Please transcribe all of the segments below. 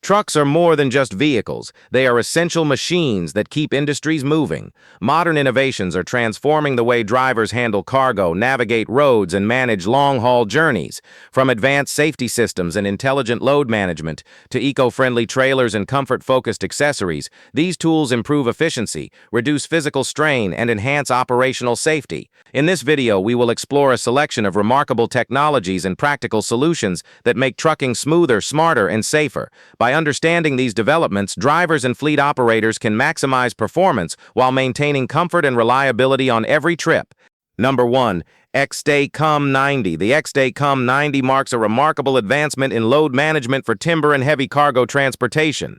Trucks are more than just vehicles. They are essential machines that keep industries moving. Modern innovations are transforming the way drivers handle cargo, navigate roads, and manage long-haul journeys. From advanced safety systems and intelligent load management to eco-friendly trailers and comfort-focused accessories, these tools improve efficiency, reduce physical strain, and enhance operational safety. In this video, we will explore a selection of remarkable technologies and practical solutions that make trucking smoother, smarter, and safer. By understanding these developments, drivers and fleet operators can maximize performance while maintaining comfort and reliability on every trip. Number 1. Xday COM90. The Xday COM90 marks a remarkable advancement in load management for timber and heavy cargo transportation.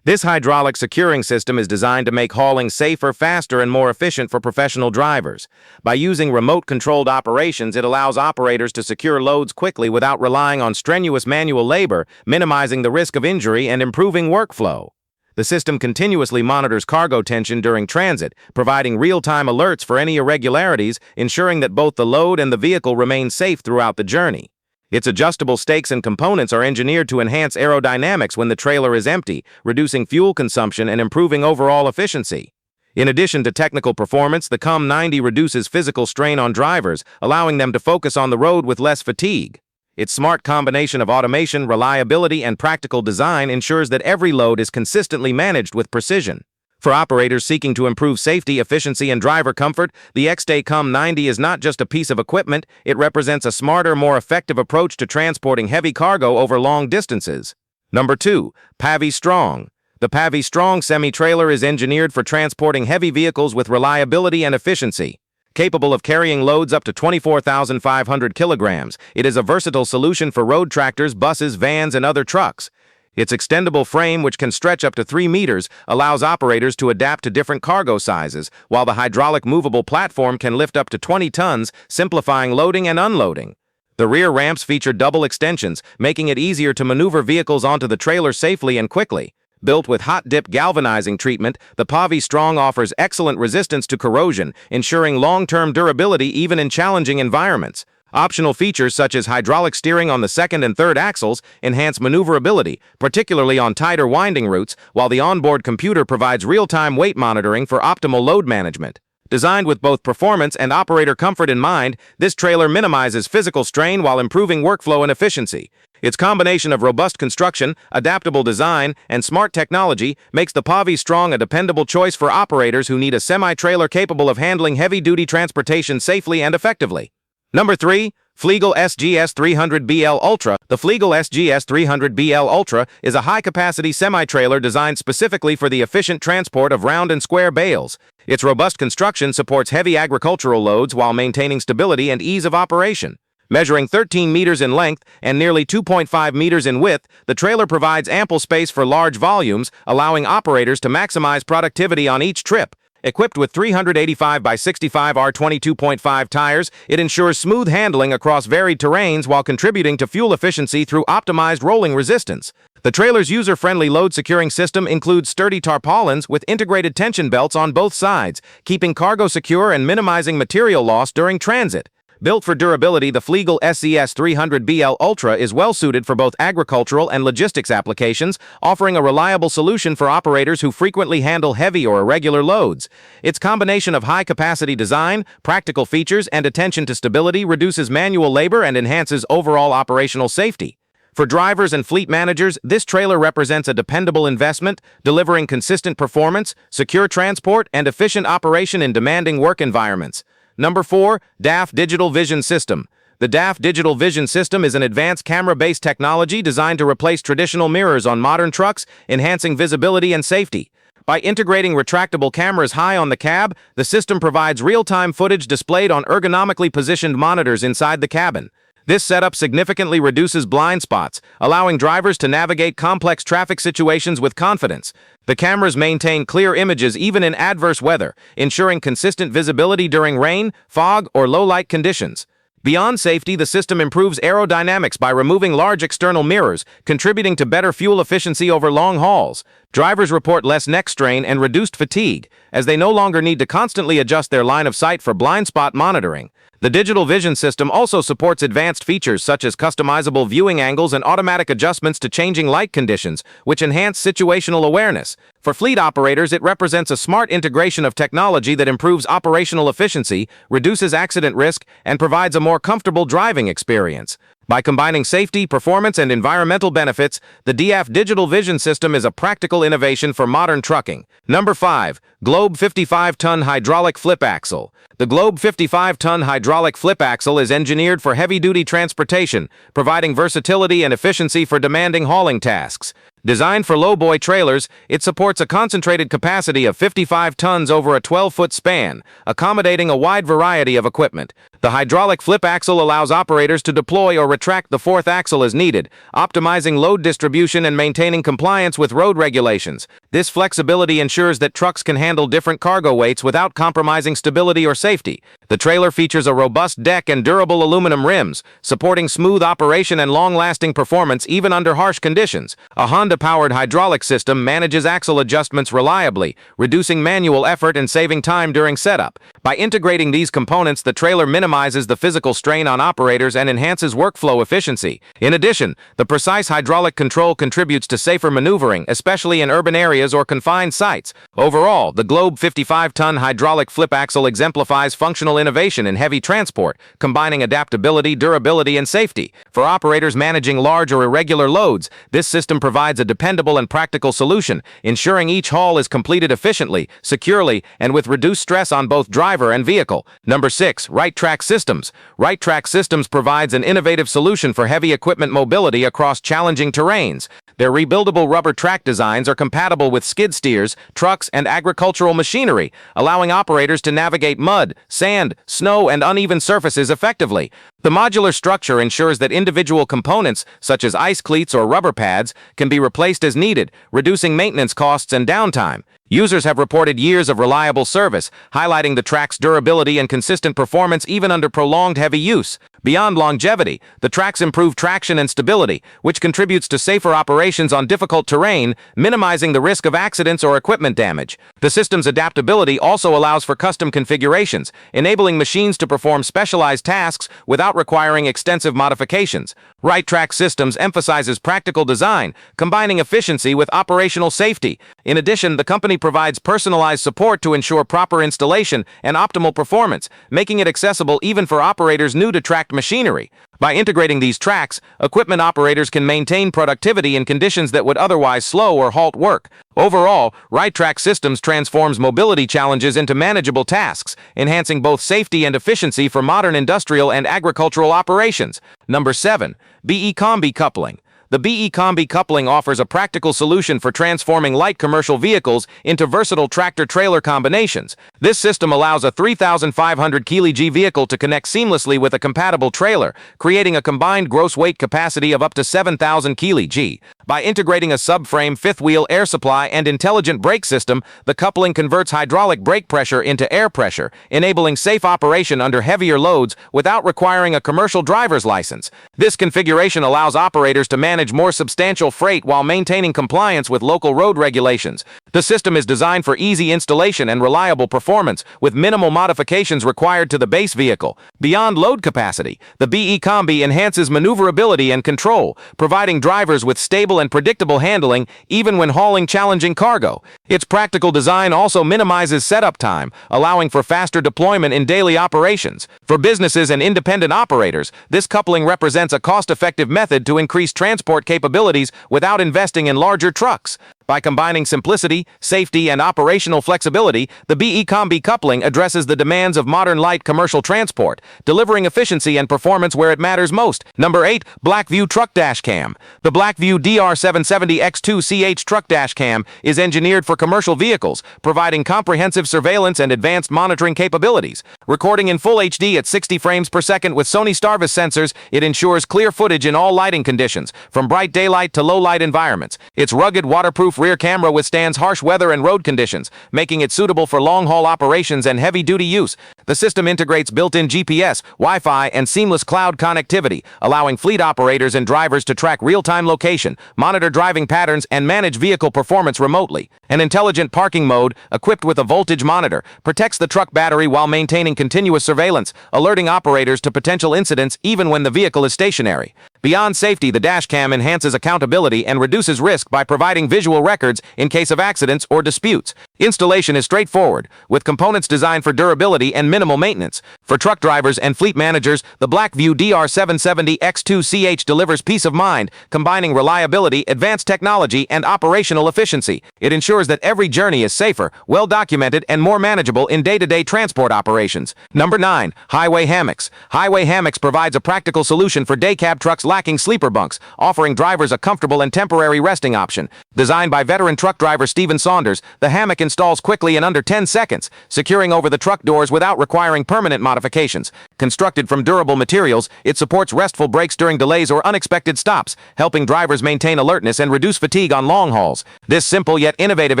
This hydraulic securing system is designed to make hauling safer, faster, and more efficient for professional drivers. By using remote-controlled operations, it allows operators to secure loads quickly without relying on strenuous manual labor, minimizing the risk of injury and improving workflow. The system continuously monitors cargo tension during transit, providing real-time alerts for any irregularities, ensuring that both the load and the vehicle remain safe throughout the journey. Its adjustable stakes and components are engineered to enhance aerodynamics when the trailer is empty, reducing fuel consumption and improving overall efficiency. In addition to technical performance, the COM90 reduces physical strain on drivers, allowing them to focus on the road with less fatigue. Its smart combination of automation, reliability, and practical design ensures that every load is consistently managed with precision. For operators seeking to improve safety, efficiency, and driver comfort, the Xday COM90 is not just a piece of equipment, it represents a smarter, more effective approach to transporting heavy cargo over long distances. Number 2. Pavi Strong. The Pavi Strong semi-trailer is engineered for transporting heavy vehicles with reliability and efficiency. Capable of carrying loads up to 24,500 kilograms, it is a versatile solution for road tractors, buses, vans, and other trucks. Its extendable frame, which can stretch up to 3 meters, allows operators to adapt to different cargo sizes, while the hydraulic movable platform can lift up to 20 tons, simplifying loading and unloading. The rear ramps feature double extensions, making it easier to maneuver vehicles onto the trailer safely and quickly. Built with hot-dip galvanizing treatment, the Pavi Strong offers excellent resistance to corrosion, ensuring long-term durability even in challenging environments. Optional features such as hydraulic steering on the second and third axles enhance maneuverability, particularly on tighter winding routes, while the onboard computer provides real-time weight monitoring for optimal load management. Designed with both performance and operator comfort in mind, this trailer minimizes physical strain while improving workflow and efficiency. Its combination of robust construction, adaptable design, and smart technology makes the Pavi Strong a dependable choice for operators who need a semi-trailer capable of handling heavy-duty transportation safely and effectively. Number 3. Fliegl SZS 300BL Ultra. The Fliegl SZS 300BL Ultra is a high-capacity semi-trailer designed specifically for the efficient transport of round and square bales. Its robust construction supports heavy agricultural loads while maintaining stability and ease of operation. Measuring 13 meters in length and nearly 2.5 meters in width, the trailer provides ample space for large volumes, allowing operators to maximize productivity on each trip. Equipped with 385 by 65 R22.5 tires, it ensures smooth handling across varied terrains while contributing to fuel efficiency through optimized rolling resistance. The trailer's user-friendly load-securing system includes sturdy tarpaulins with integrated tension belts on both sides, keeping cargo secure and minimizing material loss during transit. Built for durability, the Fliegl SZS 300BL Ultra is well-suited for both agricultural and logistics applications, offering a reliable solution for operators who frequently handle heavy or irregular loads. Its combination of high-capacity design, practical features, and attention to stability reduces manual labor and enhances overall operational safety. For drivers and fleet managers, this trailer represents a dependable investment, delivering consistent performance, secure transport, and efficient operation in demanding work environments. Number 4. DAF Digital Vision System. The DAF Digital Vision System is an advanced camera-based technology designed to replace traditional mirrors on modern trucks, enhancing visibility and safety. By integrating retractable cameras high on the cab, the system provides real-time footage displayed on ergonomically positioned monitors inside the cabin. This setup significantly reduces blind spots, allowing drivers to navigate complex traffic situations with confidence. The cameras maintain clear images even in adverse weather, ensuring consistent visibility during rain, fog, or low-light conditions. Beyond safety, the system improves aerodynamics by removing large external mirrors, contributing to better fuel efficiency over long hauls. Drivers report less neck strain and reduced fatigue, as they no longer need to constantly adjust their line of sight for blind spot monitoring. The digital vision system also supports advanced features such as customizable viewing angles and automatic adjustments to changing light conditions, which enhance situational awareness. For fleet operators, it represents a smart integration of technology that improves operational efficiency, reduces accident risk, and provides a more comfortable driving experience. By combining safety, performance, and environmental benefits, the DF Digital Vision System is a practical innovation for modern trucking. Number 5. Globe 55-ton Hydraulic Flip Axle. The Globe 55-ton hydraulic flip axle is engineered for heavy-duty transportation, providing versatility and efficiency for demanding hauling tasks. Designed for lowboy trailers, it supports a concentrated capacity of 55 tons over a 12-foot span, accommodating a wide variety of equipment. The hydraulic flip axle allows operators to deploy or retract the fourth axle as needed, optimizing load distribution and maintaining compliance with road regulations. This flexibility ensures that trucks can handle different cargo weights without compromising stability or safety. The trailer features a robust deck and durable aluminum rims, supporting smooth operation and long-lasting performance even under harsh conditions. A Honda-powered hydraulic system manages axle adjustments reliably, reducing manual effort and saving time during setup. By integrating these components, the trailer minimizes the physical strain on operators and enhances workflow efficiency. In addition, the precise hydraulic control contributes to safer maneuvering, especially in urban areas or confined sites. Overall, the Globe 55-ton hydraulic flip axle exemplifies functional innovation in heavy transport, combining adaptability, durability, and safety. For operators managing large or irregular loads, this system provides a dependable and practical solution, ensuring each haul is completed efficiently, securely, and with reduced stress on both driver and vehicle. Number 6. Right Track Systems. Right Track Systems provides an innovative solution for heavy equipment mobility across challenging terrains. Their rebuildable rubber track designs are compatible with skid steers, trucks, and agricultural machinery, allowing operators to navigate mud, sand, snow, and uneven surfaces effectively. The modular structure ensures that individual components, such as ice cleats or rubber pads, can be replaced as needed, reducing maintenance costs and downtime. Users have reported years of reliable service, highlighting the track's durability and consistent performance even under prolonged heavy use. Beyond longevity, the tracks improve traction and stability, which contributes to safer operations on difficult terrain, minimizing the risk of accidents or equipment damage. The system's adaptability also allows for custom configurations, enabling machines to perform specialized tasks without requiring extensive modifications. Right Track Systems emphasizes practical design, combining efficiency with operational safety. In addition, the company provides personalized support to ensure proper installation and optimal performance, making it accessible even for operators new to tracked machinery. By integrating these tracks, equipment operators can maintain productivity in conditions that would otherwise slow or halt work. Overall, Right Track Systems transforms mobility challenges into manageable tasks, enhancing both safety and efficiency for modern industrial and agricultural operations. Number 7. BE Combi Coupling. The BE Combi coupling offers a practical solution for transforming light commercial vehicles into versatile tractor-trailer combinations. This system allows a 3,500 kg vehicle to connect seamlessly with a compatible trailer, creating a combined gross weight capacity of up to 7,000 kg. By integrating a subframe, fifth-wheel air supply, and intelligent brake system, the coupling converts hydraulic brake pressure into air pressure, enabling safe operation under heavier loads without requiring a commercial driver's license. This configuration allows operators to manage more substantial freight while maintaining compliance with local road regulations. The system is designed for easy installation and reliable performance, with minimal modifications required to the base vehicle. Beyond load capacity, the BE Combi enhances maneuverability and control, providing drivers with stable and predictable handling even when hauling challenging cargo. Its practical design also minimizes setup time, allowing for faster deployment in daily operations. For businesses and independent operators, this coupling represents a cost-effective method to increase transport capabilities without investing in larger trucks. By combining simplicity, safety, and operational flexibility, the BE Combi coupling addresses the demands of modern light commercial transport, delivering efficiency and performance where it matters most. Number 8. Blackview Truck Dash Cam. The Blackview DR770X2CH Truck Dash Cam is engineered for commercial vehicles, providing comprehensive surveillance and advanced monitoring capabilities. Recording in full HD at 60 frames per second with Sony Starvis sensors, it ensures clear footage in all lighting conditions. from bright daylight to low-light environments. Its rugged, waterproof rear camera withstands harsh weather and road conditions, making it suitable for long-haul operations and heavy-duty use. The system integrates built-in GPS, Wi-Fi, and seamless cloud connectivity, allowing fleet operators and drivers to track real-time location, monitor driving patterns, and manage vehicle performance remotely. An intelligent parking mode, equipped with a voltage monitor, protects the truck battery while maintaining continuous surveillance, alerting operators to potential incidents even when the vehicle is stationary. Beyond safety, the dashcam enhances accountability and reduces risk by providing visual records in case of accidents or disputes. Installation is straightforward, with components designed for durability and minimal maintenance. For truck drivers and fleet managers, the Blackview DR770 X2CH delivers peace of mind, combining reliability, advanced technology, and operational efficiency. It ensures that every journey is safer, well-documented, and more manageable in day-to-day transport operations. Number 9. Highway Hammocks. Highway Hammocks provides a practical solution for day cab trucks lacking sleeper bunks, offering drivers a comfortable and temporary resting option. Designed by veteran truck driver Stephen Saunders, the hammock installs quickly in under 10 seconds, securing over the truck doors without requiring permanent modifications. Constructed from durable materials, it supports restful breaks during delays or unexpected stops, helping drivers maintain alertness and reduce fatigue on long hauls. This simple yet innovative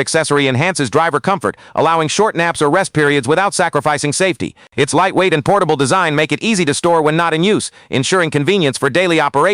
accessory enhances driver comfort, allowing short naps or rest periods without sacrificing safety. Its lightweight and portable design make it easy to store when not in use, ensuring convenience for daily operations.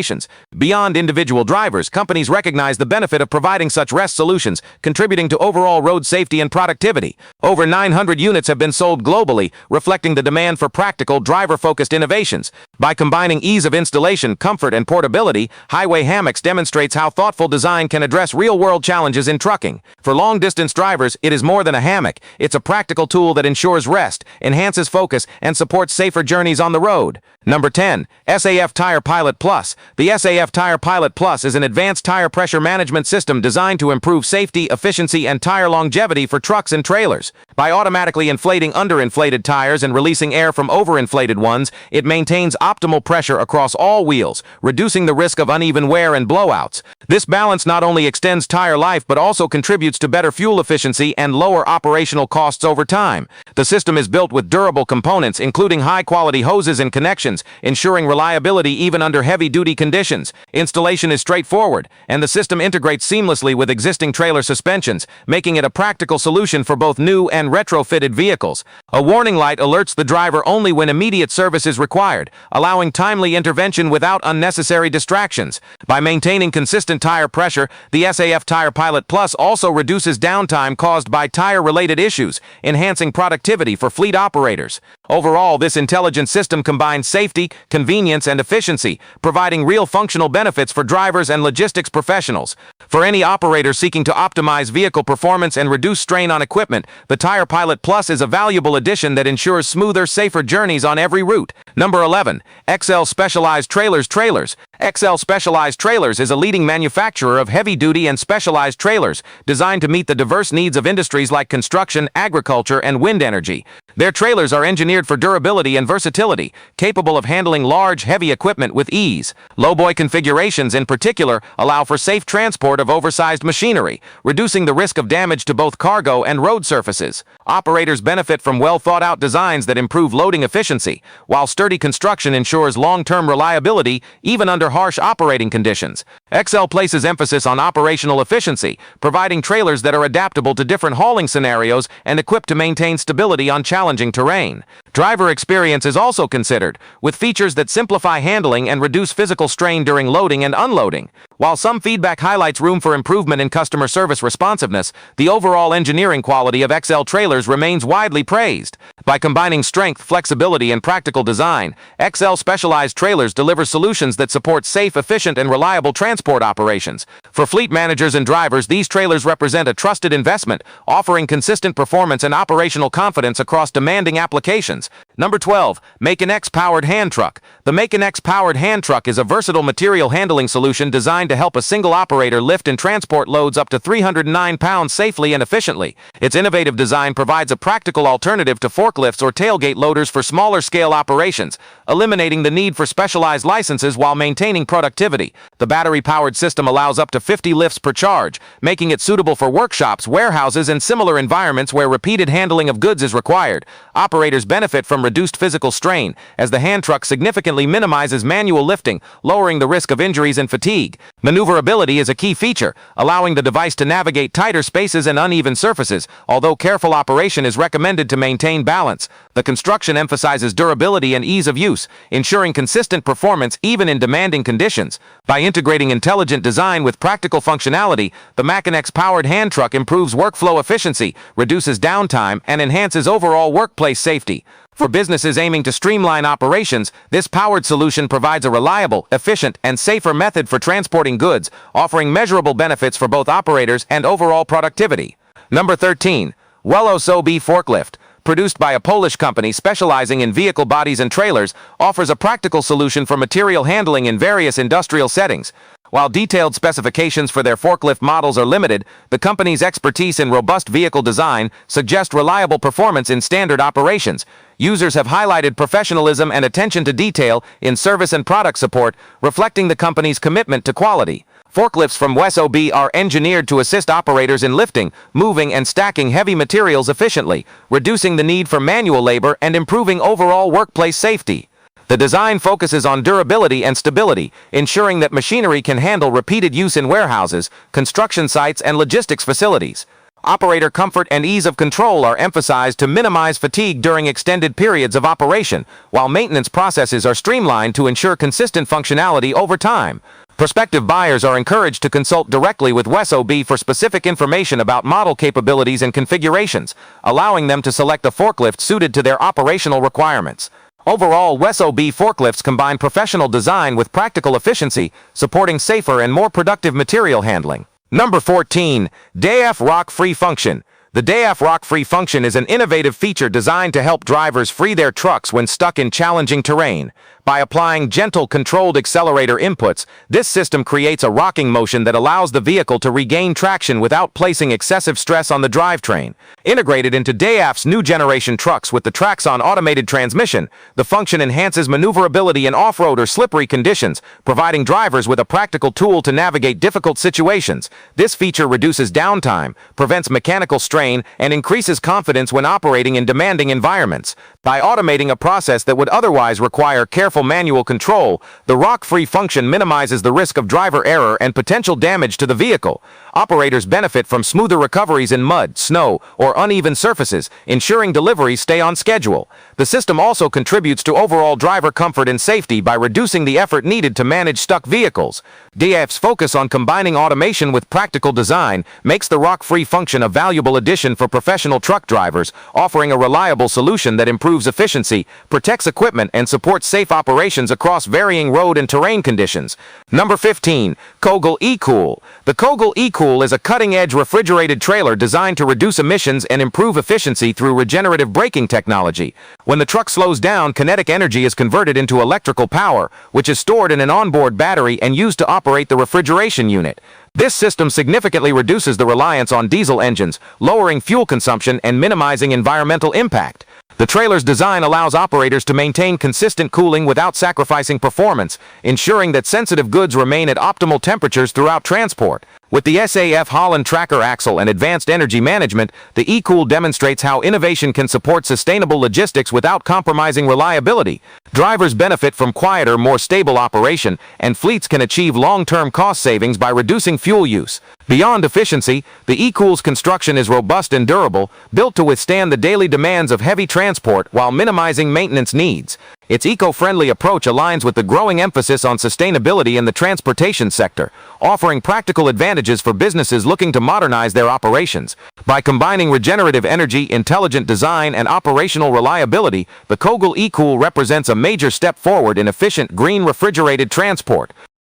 Beyond individual drivers, companies recognize the benefit of providing such rest solutions, contributing to overall road safety and productivity. Over 900 units have been sold globally, reflecting the demand for practical, driver-focused innovations. By combining ease of installation, comfort, and portability, Highway Hammocks demonstrates how thoughtful design can address real-world challenges in trucking. For long-distance drivers, it is more than a hammock. It's a practical tool that ensures rest, enhances focus, and supports safer journeys on the road. Number 10. SAF Tire Pilot Plus. The SAF Tire Pilot Plus is an advanced tire pressure management system designed to improve safety, efficiency, and tire longevity for trucks and trailers. By automatically inflating underinflated tires and releasing air from overinflated ones, it maintains optimal pressure across all wheels, reducing the risk of uneven wear and blowouts. This balance not only extends tire life but also contributes to better fuel efficiency and lower operational costs over time. The system is built with durable components, including high-quality hoses and connections, ensuring reliability even under heavy-duty conditions. Installation is straightforward, and the system integrates seamlessly with existing trailer suspensions, making it a practical solution for both new and retrofitted vehicles. A warning light alerts the driver only when immediate service is required, allowing timely intervention without unnecessary distractions. By maintaining consistent tire pressure, the SAF Tire Pilot Plus also reduces downtime caused by tire-related issues, enhancing productivity for fleet operators. Overall, this intelligent system combines safety, convenience, and efficiency, providing real functional benefits for drivers and logistics professionals. For any operator seeking to optimize vehicle performance and reduce strain on equipment, the Tire Pilot Plus is a valuable addition that ensures smoother, safer journeys on every route. Number 11. XL Specialized Trailers. XL Specialized Trailers is a leading manufacturer of heavy-duty and specialized trailers designed to meet the diverse needs of industries like construction, agriculture, and wind energy. Their trailers are engineered for durability and versatility, capable of handling large, heavy equipment with ease. Lowboy configurations, in particular, allow for safe transport of oversized machinery, reducing the risk of damage to both cargo and road surfaces. Operators benefit from well-thought-out designs that improve loading efficiency, while sturdy construction ensures long-term reliability even under harsh operating conditions. XL places emphasis on operational efficiency, providing trailers that are adaptable to different hauling scenarios and equipped to maintain stability on challenging terrain. Driver experience is also considered, with features that simplify handling and reduce physical strain during loading and unloading. While some feedback highlights room for improvement in customer service responsiveness, the overall engineering quality of XL trailers remains widely praised. By combining strength, flexibility, and practical design, XL Specialized Trailers deliver solutions that support safe, efficient, and reliable transport operations. For fleet managers and drivers, these trailers represent a trusted investment, offering consistent performance and operational confidence across demanding applications. Number 12. MakeX Powered Hand Truck. The MakeX Powered Hand Truck is a versatile material handling solution designed to help a single operator lift and transport loads up to 309 pounds safely and efficiently. Its innovative design provides a practical alternative to forklifts or tailgate loaders for smaller-scale operations, eliminating the need for specialized licenses while maintaining productivity. The battery-powered system allows up to 50 lifts per charge, making it suitable for workshops, warehouses, and similar environments where repeated handling of goods is required. Operators benefit from reduced physical strain, as the hand truck significantly minimizes manual lifting, lowering the risk of injuries and fatigue. Maneuverability is a key feature, allowing the device to navigate tighter spaces and uneven surfaces, although careful operation is recommended to maintain balance. The construction emphasizes durability and ease of use, ensuring consistent performance even in demanding conditions. By integrating intelligent design with practical functionality, the MakeX powered hand truck improves workflow efficiency, reduces downtime, and enhances overall workplace safety. For businesses aiming to streamline operations, this powered solution provides a reliable, efficient, and safer method for transporting goods, offering measurable benefits for both operators and overall productivity. Number 13. Wesob forklift. Produced by a Polish company specializing in vehicle bodies and trailers, offers a practical solution for material handling in various industrial settings. While detailed specifications for their forklift models are limited, the company's expertise in robust vehicle design suggest reliable performance in standard operations. Users have highlighted professionalism and attention to detail in service and product support, reflecting the company's commitment to quality. Forklifts from Wesob are engineered to assist operators in lifting, moving, and stacking heavy materials efficiently, reducing the need for manual labor and improving overall workplace safety. The design focuses on durability and stability, ensuring that machinery can handle repeated use in warehouses, construction sites, and logistics facilities. Operator comfort and ease of control are emphasized to minimize fatigue during extended periods of operation, while maintenance processes are streamlined to ensure consistent functionality over time. Prospective buyers are encouraged to consult directly with Wesob for specific information about model capabilities and configurations, allowing them to select a forklift suited to their operational requirements. Overall, Wesob forklifts combine professional design with practical efficiency, supporting safer and more productive material handling. Number 14. DAF Rock-Free Function. The DAF Rock-Free Function is an innovative feature designed to help drivers free their trucks when stuck in challenging terrain. By applying gentle, controlled accelerator inputs, this system creates a rocking motion that allows the vehicle to regain traction without placing excessive stress on the drivetrain. Integrated into DAF's new generation trucks with the Traxon automated transmission, the function enhances maneuverability in off-road or slippery conditions, providing drivers with a practical tool to navigate difficult situations. This feature reduces downtime, prevents mechanical strain, and increases confidence when operating in demanding environments. By automating a process that would otherwise require careful manual control, the rock-free function minimizes the risk of driver error and potential damage to the vehicle. Operators benefit from smoother recoveries in mud, snow, or uneven surfaces, ensuring deliveries stay on schedule. The system also contributes to overall driver comfort and safety by reducing the effort needed to manage stuck vehicles. DAF's focus on combining automation with practical design makes the rock-free function a valuable addition for professional truck drivers, offering a reliable solution that improves efficiency, protects equipment, and supports safe operations across varying road and terrain conditions. Number 15. Kogal E-Cool. The Kogal E-Cool is a cutting-edge refrigerated trailer designed to reduce emissions and improve efficiency through regenerative braking technology. When the truck slows down, kinetic energy is converted into electrical power, which is stored in an onboard battery and used to operate the refrigeration unit. This system significantly reduces the reliance on diesel engines, lowering fuel consumption and minimizing environmental impact. The trailer's design allows operators to maintain consistent cooling without sacrificing performance, ensuring that sensitive goods remain at optimal temperatures throughout transport. With the SAF Holland tracker axle and advanced energy management, the E-Cool demonstrates how innovation can support sustainable logistics without compromising reliability. Drivers benefit from quieter, more stable operation, and fleets can achieve long-term cost savings by reducing fuel use. Beyond efficiency, the E-Cool's construction is robust and durable, built to withstand the daily demands of heavy transport while minimizing maintenance needs. Its eco-friendly approach aligns with the growing emphasis on sustainability in the transportation sector, offering practical advantages for businesses looking to modernize their operations. By combining regenerative energy, intelligent design, and operational reliability, the Kogal E-Cool represents a major step forward in efficient green refrigerated transport.